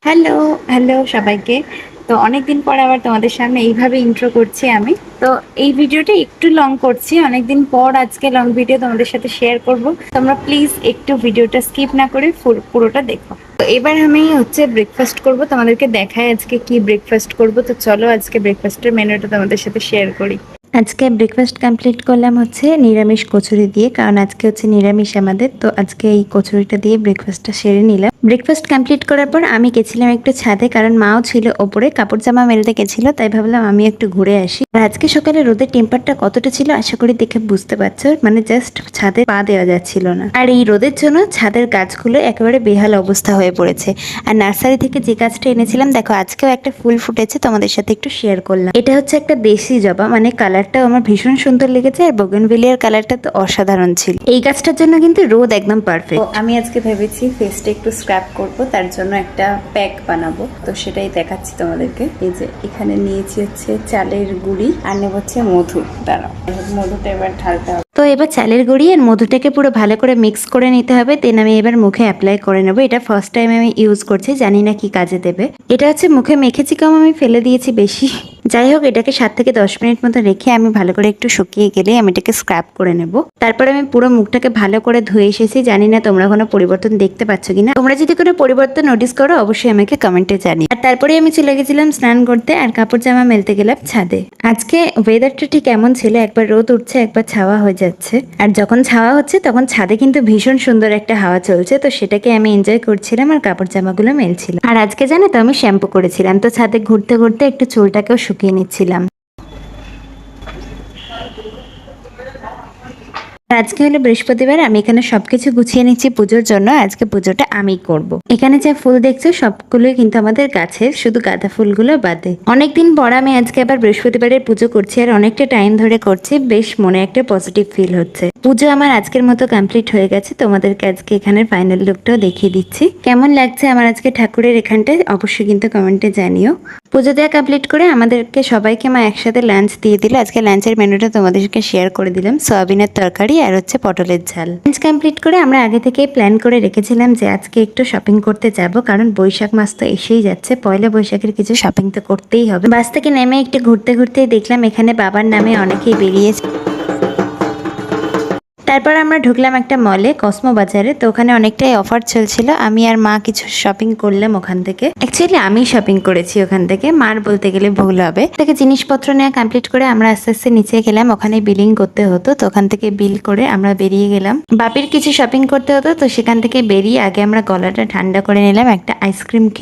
Hello, hello সবাইকে। তো অনেকদিন পর আবার তোমাদের সামনে এইভাবে ইন্ট্রো করছি আমি। তো এই ভিডিওটা একটু লং করছি, অনেকদিন পর আজকে লং ভিডিও তোমাদের সাথে শেয়ার করব। তোমরা প্লিজ একটু ভিডিওটা স্কিপ না করে পুরোটা দেখো। তো এবার আমি ব্রেকফাস্ট করব, তোমাদেরকে দেখাই আজকে কি ব্রেকফাস্ট করব। তো চলো আজকে ব্রেকফাস্টের মেনুটা তোমাদের সাথে শেয়ার করি। আজকে ব্রেকফাস্ট কমপ্লিট করলাম নিরামিষ কচুরি দিয়ে, কারণ আজকে নিরামিষ আমাদের। তো আজকে এই কচুরিটা দিয়ে ব্রেকফাস্টটা সেরে নিলাম। ব্রেকফাস্ট কমপ্লিট করার পর আমি গেছিলাম একটু ছাদে, কারণ মাও ছিল ওপরে, কাপড় জামা মেলতে গেছিল, তাই ভাবলাম আমি একটু ঘুরে আসি। আর আজকে সকালে রোদের টেম্পারটা কতটা ছিল আশা করি দেখে বুঝতে পারছো, মানে জাস্ট ছাদে পা দেওয়া যাচ্ছিল না। আর এই রোদের জন্য ছাদের গাছগুলো একেবারে বেহাল অবস্থা হয়ে পড়েছে। আর নার্সারি থেকে যে গাছটা এনেছিলাম, দেখো আজকেও একটা ফুল ফুটেছে, তোমাদের সাথে একটু শেয়ার করলাম। এটা হচ্ছে একটা দেশি জবা, মানে কালারটাও আমার ভীষণ সুন্দর লেগেছে, আর বোগেনভিলিয়ার কালারটা তো অসাধারণ ছিল। এই গাছটার জন্য কিন্তু রোদ একদম পারফেক্ট। আমি আজকে ভেবেছি ফেসটা একটু স্ক্রাব করব, তার জন্য একটা প্যাক বানাবো, তো সেটাই দেখাচ্ছি তোমাদেরকে। এই যে এখানে নিয়েছি চালের গুঁড়ি, আর নেব মধু। দাঁড়াও, মধুটা এবার ঢালতে হবে। তো এবার চালের গুঁড়ি আর মধুটাকে পুরো ভালো করে মিক্স করে নিতে হবে, দেন আমি এবার মুখে অ্যাপ্লাই করে নেবো। এটা ফার্স্ট টাইম আমি ইউজ করছি, জানি না কি কাজে দেবে। এটা মুখে মেখেছি কম, আমি ফেলে দিয়েছি বেশি। যাই হোক, এটাকে 7 থেকে 10 মিনিট মতো রেখে আমি ভালো করে একটু শুকিয়ে গেলে আমি এটাকে স্ক্রাব করে নেব। তারপর আমি পুরো মুখটাকে ভালো করে ধুয়ে এসেছি, জানি না তোমরা কোনো পরিবর্তন দেখতে পাচ্ছ কিনা। তোমরা যদি কোনো পরিবর্তন নোটিস করো অবশ্যই আমাকে কমেন্টে জানিও। আর তারপরে আমি চলে গেছিলাম স্নান করতে, আর কাপড় জামা মেলতে গেলাম ছাদে। আজকে ওয়েদারটা ঠিক এমন ছিল, একবার রোদ উঠছে একবার ছাওয়া হয়ে যাচ্ছে। আর যখন ছাওয়া হচ্ছে তখন ছাদে কিন্তু ভীষণ সুন্দর একটা হাওয়া চলছে, তো সেটাকে আমি এনজয় করছিলাম আর কাপড় জামাগুলো মেলছিলাম। আর আজকে জানো তো আমি শ্যাম্পু করেছিলাম, তো ছাদে ঘুরতে ঘুরতে একটু চুলটাকেও শুকিয়ে নিচ্ছিলাম। আজকে হলো বৃহস্পতিবার, আমি এখানে সবকিছু গুছিয়ে নিচ্ছি পুজোর জন্য। আজকে পুজোটা আমি করব। এখানে যা ফুল দেখছো সবগুলোই কিন্তু আমাদের গাছের, শুধু গাঁদা ফুলগুলো বাদে। অনেকদিন পর আমি আজকে আবার বৃহস্পতিবারের পুজো করছি, আর অনেকটা টাইম ধরে করছি, বেশ মনে একটা পজিটিভ ফিল হচ্ছে। পুজো আমার আজকের মতো কমপ্লিট হয়ে গেছে, তোমাদেরকে আজকে এখানের ফাইনাল লুকটাও দেখিয়ে দিচ্ছি। কেমন লাগছে আমার আজকে ঠাকুরের এখানটায় অবশ্যই কিন্তু কমেন্টে জানিও। পুজো দেওয়া কমপ্লিট করে আমাদেরকে সবাইকে মা একসাথে লাঞ্চ দিয়ে দিল। আজকে লাঞ্চের মেনুটা তোমাদেরকে শেয়ার করে দিলাম, সয়াবিনের তরকারি আর পটলের ঝাল। লাঞ্চ কমপ্লিট করে আমরা আগে থেকেই প্ল্যান করে রেখেছিলাম যে আজকে একটু শপিং করতে যাব, কারণ বৈশাখ মাস তো এসেই যাচ্ছে, পয়লা বৈশাখের কিছু শপিং তো করতেই হবে। বাস থেকে নেমে একটু ঘুরতে ঘুরতেই দেখলাম এখানে বাবার নামে অনেকেই বেরিয়েছে। তারপর আমরা ঢুকলাম একটা মলে, কসমো বাজারে। তো ওখানে অনেকটাই অফার চলছিল, আমি আর মা কিছু শপিং করলাম ওখান থেকে। অ্যাকচুয়ালি আমি শপিং করেছি ওখান থেকে, মার বলতে গেলে ভুল হবে। থেকে জিনিসপত্র নেওয়া কমপ্লিট করে আমরা আস্তে আস্তে নিচে গেলাম, ওখানে বিলিং করতে হতো, তো ওখান থেকে বিল করে আমরা বেরিয়ে গেলাম। বাপির কিছু শপিং করতে হতো, তো সেখান থেকে বেরিয়ে আগে আমরা গলাটা ঠান্ডা করে নিলাম একটা আইসক্রিম।